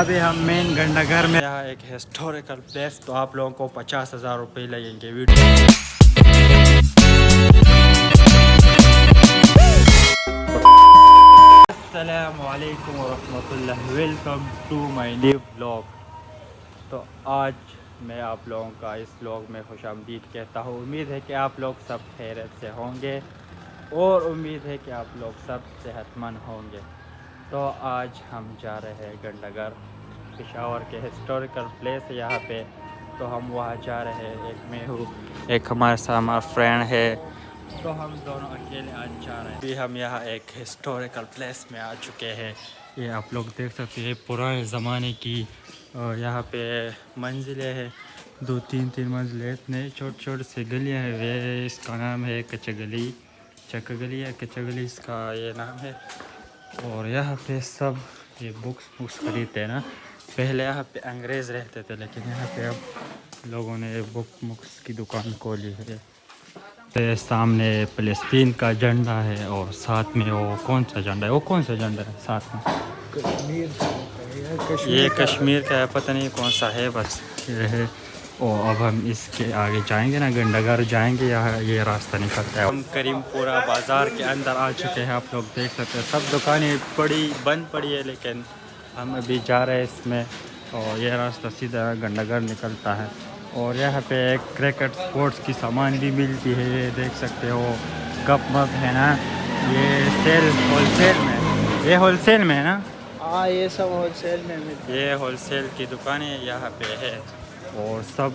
अभी हम मेन घंटाघर में यहाँ एक हिस्टोरिकल प्लेस, तो आप लोगों को 50,000 रुपये लगेंगे वीडियो। अस्सलामुअलैकुम वरहमतुल्लाह, welcome to my new blog. तो आज मैं आप लोगों का इस ब्लॉग में खुशामदीद कहता हूँ। उम्मीद है कि आप लोग सब खैरियत से होंगे और उम्मीद है कि आप लोग सब सेहतमंद होंगे। तो आज हम जा रहे हैं घंटाघर, पेशावर के हिस्टोरिकल प्लेस है यहाँ पे। तो हम वहाँ जा रहे हैं, एक मैं हूँ, एक हमारे साथ हमारा फ्रेंड है, तो हम दोनों अकेले आज जा रहे हैं। अभी हम यहाँ एक हिस्टोरिकल प्लेस में आ चुके हैं। ये आप लोग देख सकते हैं पुराने ज़माने की यहाँ पे मंजिलें हैं, दो तीन मंजिलें, इतने छोटे छोटे से गलियाँ हैं। वे इसका नाम है कच्चा गली, चक्का गली है, कच्चा गली इसका ये नाम है। और यहाँ पे सब ये बुक्स खरीदते हैं ना। पहले यहाँ पे अंग्रेज़ रहते थे, लेकिन यहाँ पे अब लोगों ने बुक्स की दुकान खोली है। तो सामने फ़लस्तीन का झंडा है और साथ में वो कौन सा झंडा है, वो कौन सा झंडा है साथ में? ये कश्मीर का है, पता नहीं कौन सा है, बस ये है। और अब हम इसके आगे जाएंगे ना, घंटाघर जाएंगे, यहाँ ये रास्ता निकलता है। हम करीमपुरा बाज़ार के अंदर आ चुके हैं। आप लोग देख सकते हैं सब दुकानें बंद पड़ी है, लेकिन हम अभी जा रहे हैं इसमें। और ये रास्ता सीधा घंटाघर निकलता है। और यहाँ पे एक क्रिकेट स्पोर्ट्स की सामान भी मिलती है, ये देख सकते हो। कप मप है ना, ये होलसेल में, ये होलसेल में है ना। हाँ, ये सब होलसेल में मिलता है। ये होलसेल की दुकानें यहाँ पे है और सब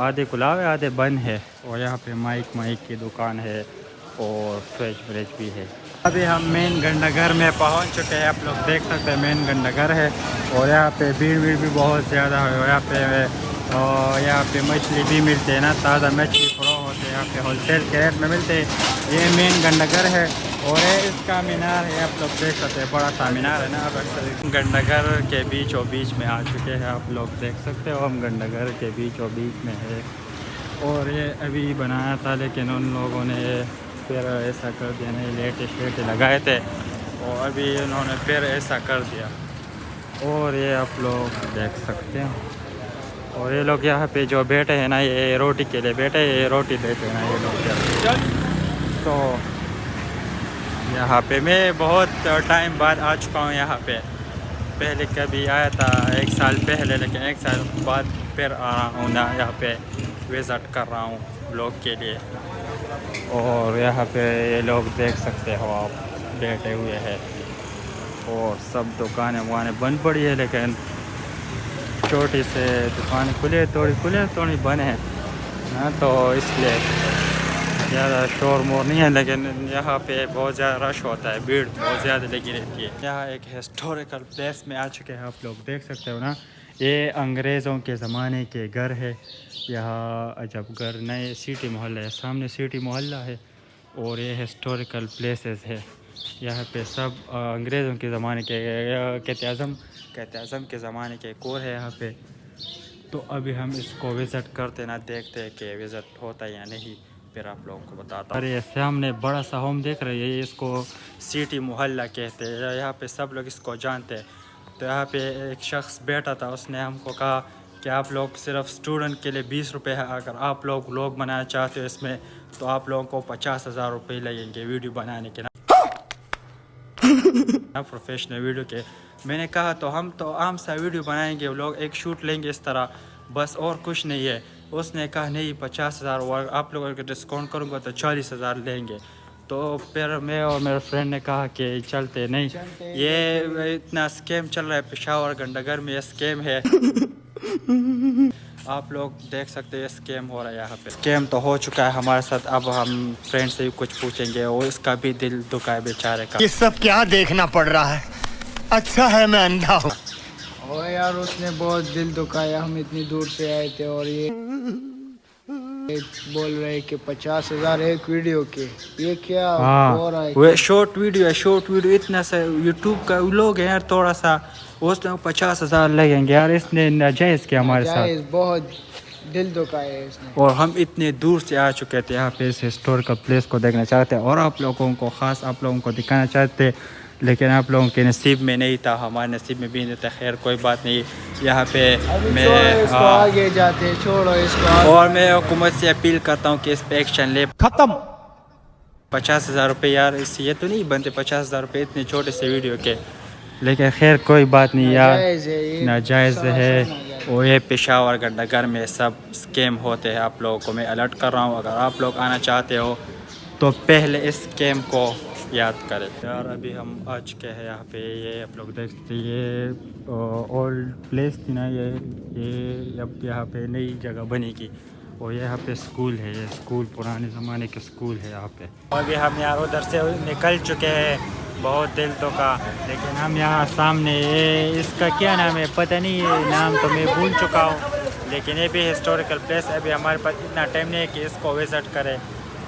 आधे खुला है आधे बंद है। और यहाँ पे माइक की दुकान है और फ्रिज भी है। अभी हम मेन घंटाघर में पहुँच चुके हैं। आप लोग देख सकते हैं मेन घंटाघर है। और यहाँ पे भीड़ भी बहुत ज़्यादा है। और यहाँ पे मछली भी मिलते हैं ना, ताज़ा मछली फ्रो होते हैं यहाँ पे, होलसेल के रेट में मिलते हैं। ये मेन घंटाघर है और ये इसका मीनार है, आप लोग देख सकते हैं, बड़ा सा मीनार है ना। अब घंटाघर के बीचों बीच में आ चुके हैं, आप लोग देख सकते हो। हम घंटाघर के बीचों बीच में है। और ये अभी बनाया था, लेकिन उन लोगों ने फिर ऐसा कर दिया, नहीं लेटे लगाए थे और अभी उन्होंने फिर ऐसा कर दिया। और ये आप लोग देख सकते हैं। और ये लोग यहाँ पे जो बैठे हैं ना, ये रोटी के लिए बैठे हैं, ये रोटी देते हैं ना ये लोग। तो यहाँ पे मैं बहुत टाइम बाद आ चुका हूँ यहाँ पे। पहले कभी आया था 1 साल पहले, लेकिन 1 साल बाद फिर आ रहा हूँ ना, यहाँ पे विज़िट कर रहा हूँ ब्लॉग के लिए। और यहाँ पे ये लोग देख सकते हो आप, बैठे हुए हैं। और सब दुकानें बंद पड़ी है, लेकिन छोटी से दुकान थोड़ी बंद है ना, तो इसलिए ज़्यादा शोर मोर नहीं है। लेकिन यहाँ पे बहुत ज़्यादा रश होता है, भीड़ बहुत ज़्यादा लगी रहती है। यहाँ एक हिस्टोरिकल प्लेस में आ चुके हैं, आप लोग देख सकते हो ना। ये अंग्रेज़ों के ज़माने के घर है। यहाँ अजबगढ़ नए सिटी मोहल्ला है, सामने सिटी मोहल्ला है। और ये हिस्टोरिकल प्लेसेस है। यहाँ पे सब अंग्रेज़ों के ज़माने के कहते आज़म के ज़माने के कोर है यहाँ पे। तो अभी हम इसको विज़िट करते ना, देखते हैं कि विज़िट होता है या नहीं, फिर आप लोगों को बताता हूँ। अरे सामने बड़ा सा होम देख रहे हैं, इसको सिटी मोहल्ला कहते हैं, यहाँ पे सब लोग इसको जानते हैं। तो यहाँ पे एक शख्स बैठा था, उसने हमको कहा कि आप लोग सिर्फ स्टूडेंट के लिए 20 रुपये है, अगर आप लोग बनाना चाहते हो इसमें, तो आप लोगों को 50,000 रुपये लगेंगे वीडियो बनाने के ना, प्रोफेशनल वीडियो के। मैंने कहा तो हम तो आम सा वीडियो बनाएंगे, लोग एक शूट लेंगे इस तरह बस, और कुछ नहीं है। उसने कहा नहीं 50,000, और आप लोगों को डिस्काउंट करूँगा तो 40,000 लेंगे। तो फिर मैं और मेरे फ्रेंड ने कहा कि चलते नहीं, ये इतना स्कैम चल रहा है पेशावर घंटाघर में, ये स्कैम है। आप लोग देख सकते हैं स्कैम हो रहा है यहाँ पे। स्कैम तो हो चुका है हमारे साथ, अब हम फ्रेंड से भी कुछ पूछेंगे और इसका भी दिल दुखा है बेचारे का। ये सब क्या देखना पड़ रहा है, अच्छा है मैं अंधा हूँ। और यार उसने बहुत दिल दुखाया, हम इतनी दूर से आए थे और ये बोल रहे कि 50,000 एक वीडियो के। ये क्या हो रहा है? वो शॉर्ट वीडियो इतना सा यूट्यूब का लोग है यार, थोड़ा सा उसने 50,000 लगेंगे यार, इसने नाजायज़ किया हमारे साथ, बहुत दिल दुखाया है इसने। और हम इतने दूर से आ चुके थे यहाँ पे इस हिस्टोरिकल प्लेस को देखना चाहते हैं, और आप लोगों को ख़ास आप लोगों को दिखाना चाहते लेकिन आप लोगों के नसीब में नहीं था, हमारे नसीब में भी नहीं था। खैर कोई बात नहीं। यहाँ पे मैं इसको आगे जाते, छोड़ो इसको आगे। और मैं हुकूमत से अपील करता हूँ कि इस पे एक्शन ले। खत्म। 50,000 रुपये यार, इससे ये तो नहीं बनते 50,000 रुपये इतने छोटे से वीडियो के। लेकिन खैर कोई बात नहीं यार, नाजायज़ है। और ये पेशावर गंडागर में सब स्कैम होते हैं। आप लोगों को मैं अलर्ट कर रहा हूँ, अगर आप लोग आना चाहते हो तो पहले इस स्कैम को याद करें यार। अभी हम आ चुके हैं यहाँ पे, ये आप लोग देख सकते, ये ओल्ड प्लेस थी ना, ये अब यहाँ पे नई जगह बनेगी। और यहाँ पे स्कूल है, ये स्कूल पुराने ज़माने के स्कूल है यहाँ पे। अभी हम यार उधर से निकल चुके हैं, बहुत दिल तो का। लेकिन हम यहाँ सामने, ये इसका क्या नाम है पता नहीं, ये नाम तो मैं भूल चुका हूँ। लेकिन ये भी हिस्टोरिकल प्लेस है। अभी हमारे पास इतना टाइम नहीं है कि इसको विज़िट करें।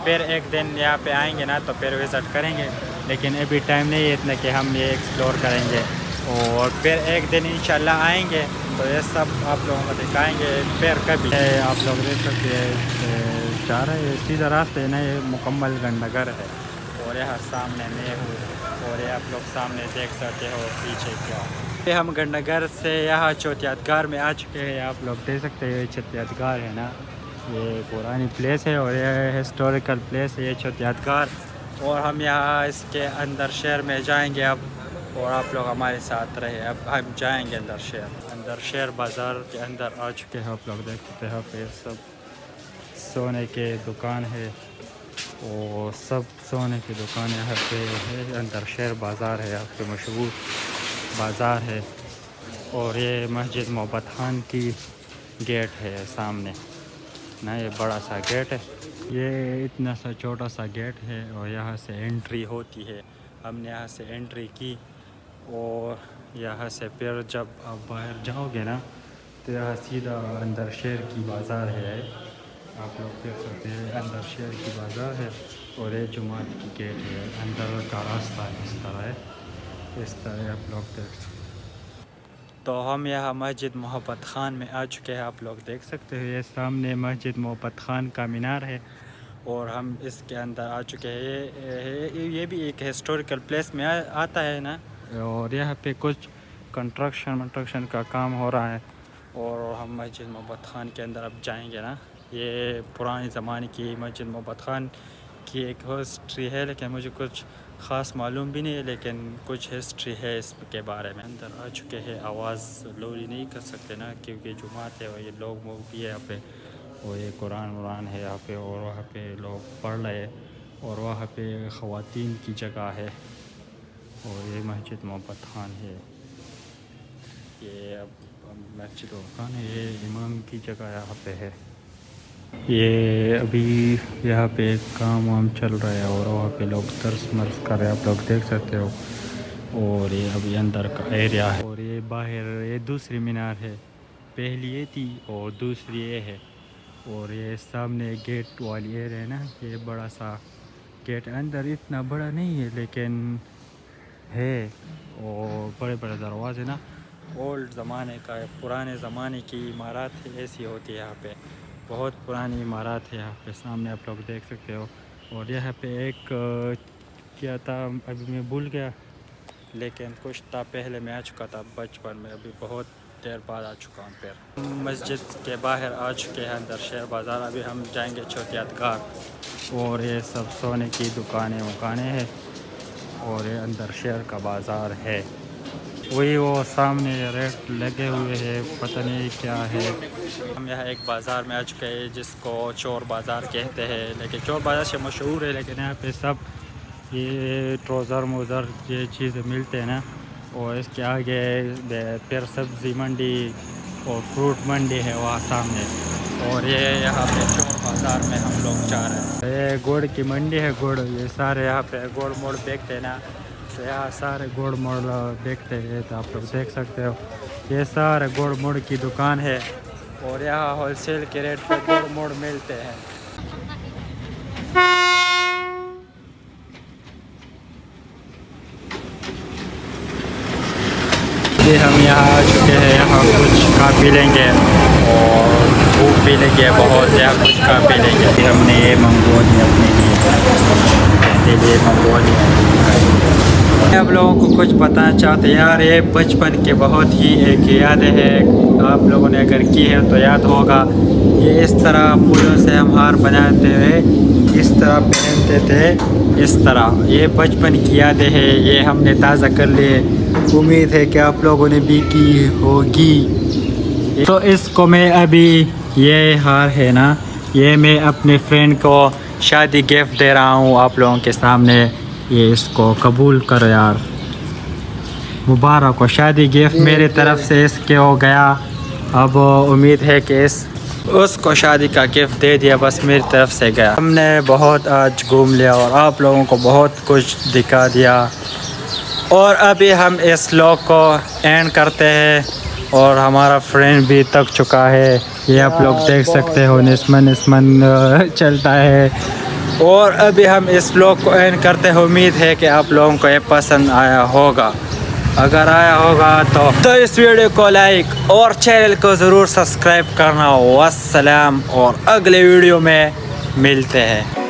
फिर एक दिन यहाँ पे आएंगे ना तो फिर विज़िट करेंगे, लेकिन अभी टाइम नहीं है इतना कि हम ये एक्सप्लोर करेंगे। और फिर एक दिन इंशाल्लाह आएंगे तो ये सब आप लोगों को दिखाएंगे। फिर कभी आप लोग देख सकते हैं जा रहे हैं सीधा रास्ते है ना, ये मुकम्मल गंडागर है। और यहाँ सामने मैं हूँ, और ये आप लोग सामने देख सकते हो पीछे क्या। हम गंडागर से यहाँ चौथियातगार में आ चुके हैं। आप लोग देख सकते हैं ये चौथियातगार है ना, ये पुरानी प्लेस है और ये हिस्टोरिकल प्लेस है ये चौथियातगार। और हम यहाँ इसके अंदर शहर में जाएंगे अब, और आप लोग हमारे साथ रहे। अब हम जाएंगे अंदर शहर बाज़ार के अंदर आ चुके हैं। आप लोग देख सकते हैं यहाँ पे सब सोने के दुकान है, और सब सोने की दुकान यहाँ पे है। अंदर शहर बाज़ार है, यहाँ पे मशहूर बाज़ार है। और ये मस्जिद मोहब्बत खान की गेट है सामने ना, ये बड़ा सा गेट है, ये इतना सा छोटा सा गेट है। और यहाँ से एंट्री होती है। हमने यहाँ से एंट्री की, और यहाँ से फिर जब आप बाहर जाओगे ना तो यहाँ सीधा अंदर शहर की बाज़ार है। आप लोग देख सकते हैं अंदर शहर की बाज़ार है, और ये जुमात की गेट है। अंदर का रास्ता इस तरह आप लोग देख सकते हैं। तो हम यहाँ मस्जिद मोहब्बत खान में आ चुके हैं। आप लोग देख सकते हैं ये सामने मस्जिद मोहब्बत खान का मीनार है, और हम इसके अंदर आ चुके हैं। ये भी एक हिस्टोरिकल प्लेस में आता है ना। और यहाँ पे कुछ कंस्ट्रक्शन का काम हो रहा है, और हम मस्जिद मोहब्बत खान के अंदर अब जाएंगे ना। ये पुराने ज़माने की मस्जिद मोहब्बत खान की एक हिस्ट्री है, लेकिन मुझे कुछ ख़ास मालूम भी नहीं है, लेकिन कुछ हिस्ट्री है इसके बारे में। अंदर आ चुके हैं, आवाज़ लोरी नहीं कर सकते ना क्योंकि जुमात है और ये लोग भी है यहाँ पे, और ये कुरान है यहाँ पे, और वहाँ पे लोग पढ़ रहे हैं, और वहाँ पे ख़वातीन की जगह है। और ये मस्जिद मोहब्बत खान है, ये अब मस्जिद मोहब्बत खान है, ये इमाम की जगह यहाँ पे है। ये अभी यहाँ पे काम वाम चल रहा है, और वहाँ पे लोग दर्स मर्स कर रहे हैं, आप लोग देख सकते हो। और ये अभी अंदर का एरिया है, और ये बाहर ये दूसरी मीनार है, पहली ये थी और दूसरी ये है। और ये सामने गेट वाली एरिया है ना, ये बड़ा सा गेट, अंदर इतना बड़ा नहीं है लेकिन है, और बड़े बड़े दरवाजे ना। ओल्ड ज़माने का, पुराने ज़माने की इमारत ऐसी होती है यहाँ पे, बहुत पुरानी इमारत है यहाँ पे, सामने आप लोग देख सकते हो। और यहाँ पे एक क्या था अभी मैं भूल गया, लेकिन कुछ था पहले मैं आ चुका था बचपन में, अभी बहुत देर बाद आ चुका हूँ। फिर मस्जिद के बाहर आ चुके हैं अंदर शहर बाज़ार। अभी हम जाएंगे चौथियातगार, और ये सब सोने की दुकानें हैं, और ये अंदर शहर का बाज़ार है। वही वो सामने रेट लगे हुए हैं, पता नहीं क्या है। हम यहाँ एक बाज़ार में आ चुके हैं जिसको चोर बाज़ार कहते हैं, लेकिन चोर बाज़ार से मशहूर है, लेकिन यहाँ पे सब ये ट्रोज़र मोज़र ये चीज़ें मिलते हैं ना। और इसके आगे फिर सब्ज़ी मंडी और फ्रूट मंडी है वहाँ सामने। और ये यहाँ पे चोर बाज़ार में हम लोग जा रहे हैं। ये गुड़ की मंडी है, गुड़ ये सारे यहाँ पे गुड़ मोड़ बेचते हैं ना, तो यहाँ सारे गुड़ मोड़ देखते हैं, तो आप लोग देख सकते हो ये सारे गुड़ मोड़ की दुकान है, और यहाँ होलसेल के रेट पे गुड़ मोड़ मिलते हैं। ये हम यहाँ आ चुके हैं, यहाँ कुछ खा पी लेंगे और भूख भी लेंगे बहुत, यहाँ कुछ खा पी लेंगे। फिर हमने ये मंगवा लिया अपने लिए, मंगवा लिया। आप लोगों को कुछ बताना चाहते यार, ये बचपन के बहुत ही एक यादें है। आप लोगों ने अगर की है तो याद होगा, ये इस तरह फूलों से हम हार बनाते हुए इस तरह पहनते थे, इस तरह। ये बचपन की यादें हैं, ये हमने ताज़ा कर लिए। उम्मीद है कि आप लोगों ने भी की होगी। तो इसको मैं अभी, ये हार है ना, ये मैं अपने फ्रेंड को शादी गिफ्ट दे रहा हूँ आप लोगों के सामने। ये इसको कबूल करो यार, मुबारक हो, शादी गिफ्ट मेरी तरफ से इसके हो गया। अब उम्मीद है कि उसको शादी का गिफ्ट दे दिया, बस मेरी तरफ से गया। हमने बहुत आज घूम लिया और आप लोगों को बहुत कुछ दिखा दिया, और अभी हम इस व्लॉग को एंड करते हैं। और हमारा फ्रेंड भी थक चुका है, ये आप लोग देख सकते हो, निस्मन चलता है। और अभी हम इस व्लॉग को एंड करते हैं। उम्मीद है कि आप लोगों को ये पसंद आया होगा। अगर आया होगा तो इस वीडियो को लाइक और चैनल को ज़रूर सब्सक्राइब करना। वस्सलाम, और अगले वीडियो में मिलते हैं।